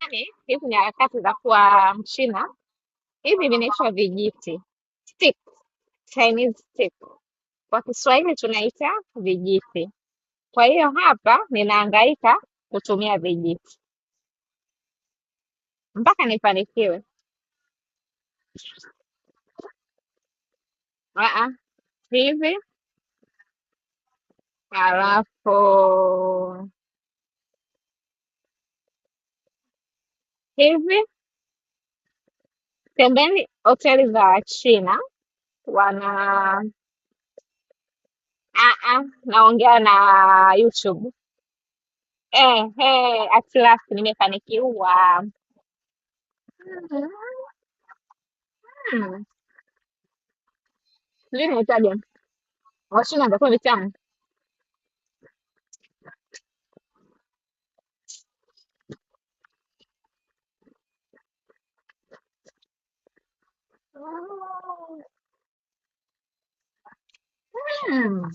Yaani hizi ni harakati za kuwa Mchina, hivi vinaitwa vijiti, stick, Chinese stick. Kwa Kiswahili tunaita vijiti. Kwa hiyo hapa ninahangaika kutumia vijiti mpaka nifanikiwe. Aa, hivi halafu hivi pembeni, hoteli za China wana naongea na YouTube. At last nimefanikiwa. Hmm, sijui nahitaji Wachina ndio vitamu. Hmm.